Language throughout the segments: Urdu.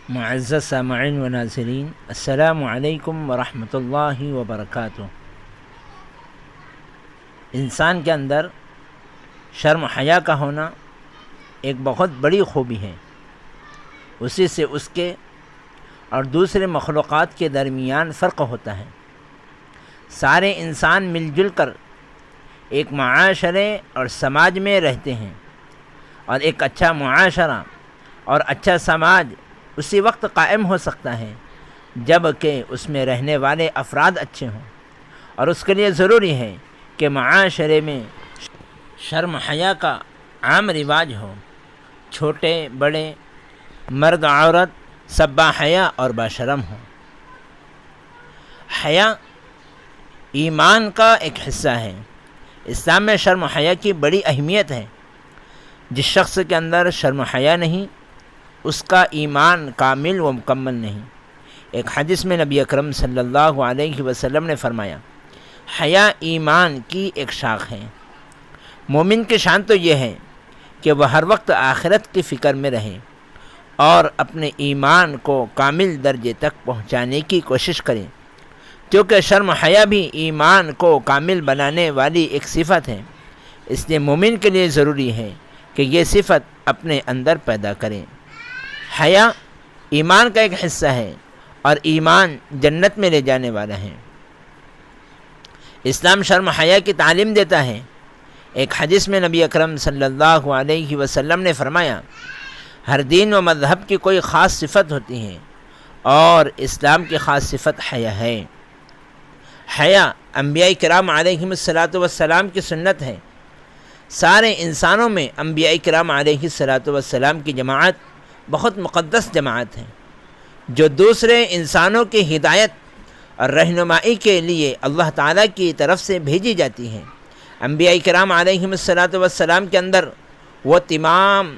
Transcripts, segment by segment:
معزز سامعین و ناظرین، السلام علیکم ورحمۃ اللہ وبرکاتہ۔ انسان کے اندر شرم و حیا کا ہونا ایک بہت بڑی خوبی ہے۔ اسی سے اس کے اور دوسرے مخلوقات کے درمیان فرق ہوتا ہے۔ سارے انسان مل جل کر ایک معاشرے اور سماج میں رہتے ہیں، اور ایک اچھا معاشرہ اور اچھا سماج اسی وقت قائم ہو سکتا ہے جب کہ اس میں رہنے والے افراد اچھے ہوں، اور اس کے لیے ضروری ہے کہ معاشرے میں شرم حیا کا عام رواج ہو۔ چھوٹے بڑے، مرد عورت سب باحیا اور باشرم ہوں۔ حیا ایمان کا ایک حصہ ہے۔ اسلام میں شرم و حیا کی بڑی اہمیت ہے۔ جس شخص کے اندر شرم و حیا نہیں، اس کا ایمان کامل و مکمل نہیں۔ ایک حدیث میں نبی اکرم صلی اللہ علیہ وسلم نے فرمایا، حیا ایمان کی ایک شاخ ہے۔ مومن کی شان تو یہ ہے کہ وہ ہر وقت آخرت کی فکر میں رہے اور اپنے ایمان کو کامل درجے تک پہنچانے کی کوشش کرے، کیونکہ شرم و حیا بھی ایمان کو کامل بنانے والی ایک صفت ہے۔ اس لیے مومن کے لیے ضروری ہے کہ یہ صفت اپنے اندر پیدا کرے۔ حیا ایمان کا ایک حصہ ہے اور ایمان جنت میں لے جانے والا ہے۔ اسلام شرم و حیا کی تعلیم دیتا ہے۔ ایک حدیث میں نبی اکرم صلی اللہ علیہ وسلم نے فرمایا، ہر دین و مذہب کی کوئی خاص صفت ہوتی ہے، اور اسلام کی خاص صفت حیا ہے۔ حیا انبیاء کرام علیہم السلام کی سنت ہے۔ سارے انسانوں میں انبیاء کرام علیہ السلام کی جماعت بہت مقدس جماعت ہے، جو دوسرے انسانوں کی ہدایت اور رہنمائی کے لیے اللہ تعالیٰ کی طرف سے بھیجی جاتی ہے۔ انبیاء کرام علیہم السلام کے اندر وہ تمام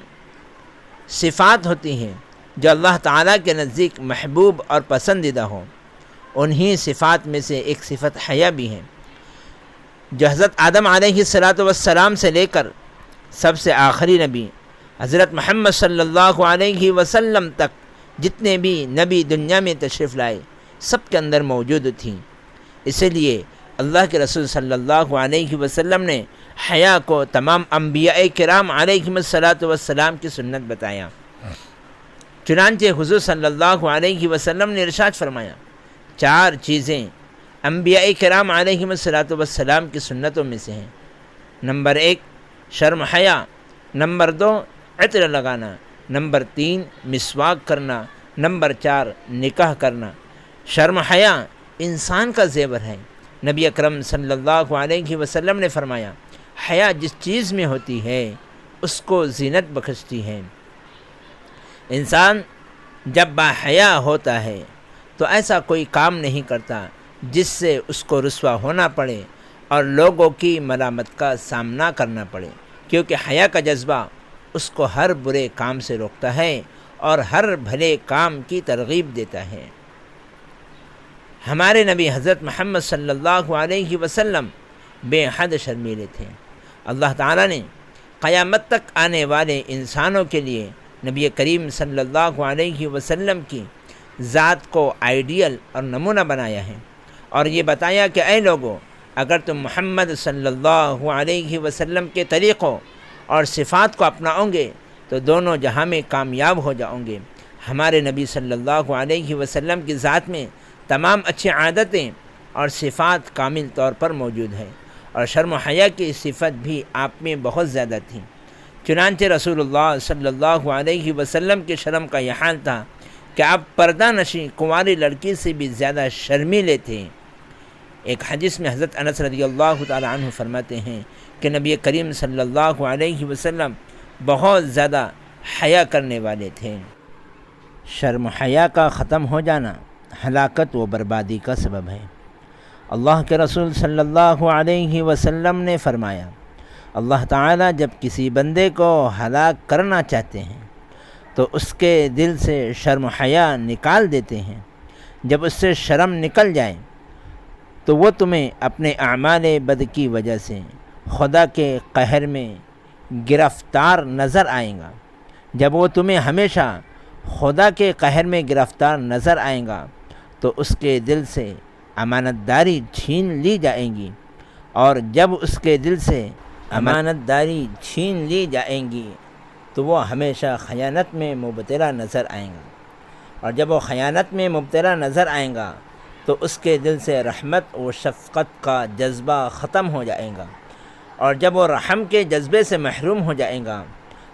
صفات ہوتی ہیں جو اللہ تعالیٰ کے نزدیک محبوب اور پسندیدہ ہوں۔ انہی صفات میں سے ایک صفت حیا بھی ہے، جو حضرت آدم علیہ السلام سے لے کر سب سے آخری نبی حضرت محمد صلی اللہ علیہ وسلم تک جتنے بھی نبی دنیا میں تشریف لائے، سب کے اندر موجود تھیں۔ اسی لیے اللہ کے رسول صلی اللہ علیہ وسلم نے حیا کو تمام انبیاء کرام علیہم السلام کی سنت بتایا۔ چنانچہ حضور صلی اللہ علیہ وسلم نے ارشاد فرمایا، 4 چیزیں انبیاء کرام علیہم السلام کی سنتوں میں سے ہیں۔ نمبر 1 شرم حیا، نمبر 2 عطر لگانا، نمبر 3 مسواک کرنا، نمبر 4 نکاح کرنا۔ شرم حیا انسان کا زیور ہے۔ نبی اکرم صلی اللہ علیہ وسلم نے فرمایا، حیا جس چیز میں ہوتی ہے اس کو زینت بخشتی ہے۔ انسان جب باحیا ہوتا ہے تو ایسا کوئی کام نہیں کرتا جس سے اس کو رسوا ہونا پڑے اور لوگوں کی ملامت کا سامنا کرنا پڑے، کیونکہ حیا کا جذبہ اس کو ہر برے کام سے روکتا ہے اور ہر بھلے کام کی ترغیب دیتا ہے۔ ہمارے نبی حضرت محمد صلی اللہ علیہ وسلم بے حد شرمیلے تھے۔ اللہ تعالیٰ نے قیامت تک آنے والے انسانوں کے لیے نبی کریم صلی اللہ علیہ وسلم کی ذات کو آئیڈیل اور نمونہ بنایا ہے، اور یہ بتایا کہ اے لوگو، اگر تم محمد صلی اللہ علیہ وسلم کے طریقوں اور صفات کو اپناؤ گے تو دونوں جہاں میں کامیاب ہو جاؤ گے۔ ہمارے نبی صلی اللہ علیہ وسلم کی ذات میں تمام اچھی عادتیں اور صفات کامل طور پر موجود ہیں، اور شرم و حیا کی صفت بھی آپ میں بہت زیادہ تھی۔ چنانچہ رسول اللہ صلی اللہ علیہ وسلم کے شرم کا یہ حال تھا کہ آپ پردہ نشیں کنواری لڑکی سے بھی زیادہ شرمیلے تھے۔ ایک حدیث میں حضرت انس رضی اللہ تعالی عنہ فرماتے ہیں کہ نبی کریم صلی اللہ علیہ وسلم بہت زیادہ حیا کرنے والے تھے۔ شرم و حیا کا ختم ہو جانا ہلاکت و بربادی کا سبب ہے۔ اللہ کے رسول صلی اللہ علیہ وسلم نے فرمایا، اللہ تعالیٰ جب کسی بندے کو ہلاک کرنا چاہتے ہیں تو اس کے دل سے شرم و حیا نکال دیتے ہیں۔ جب اس سے شرم نکل جائے تو وہ تمہیں اپنے اعمال بد کی وجہ سے خدا کے قہر میں گرفتار نظر آئیں گا۔ جب وہ تمہیں ہمیشہ خدا کے قہر میں گرفتار نظر آئے گا تو اس کے دل سے امانت داری چھین لی جائے گی، اور جب اس کے دل سے امانت داری چھین لی جائے گی تو وہ ہمیشہ خیانت میں مبتلا نظر آئیں گا، اور جب وہ خیانت میں مبتلا نظر آئیں گا تو اس کے دل سے رحمت و شفقت کا جذبہ ختم ہو جائے گا، اور جب وہ رحم کے جذبے سے محروم ہو جائے گا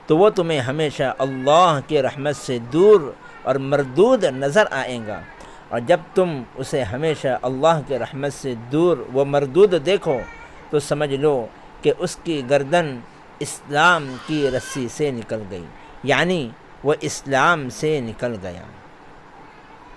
تو وہ تمہیں ہمیشہ اللہ کے رحمت سے دور اور مردود نظر آئے گا، اور جب تم اسے ہمیشہ اللہ کے رحمت سے دور و مردود دیکھو تو سمجھ لو کہ اس کی گردن اسلام کی رسی سے نکل گئی، یعنی وہ اسلام سے نکل گیا۔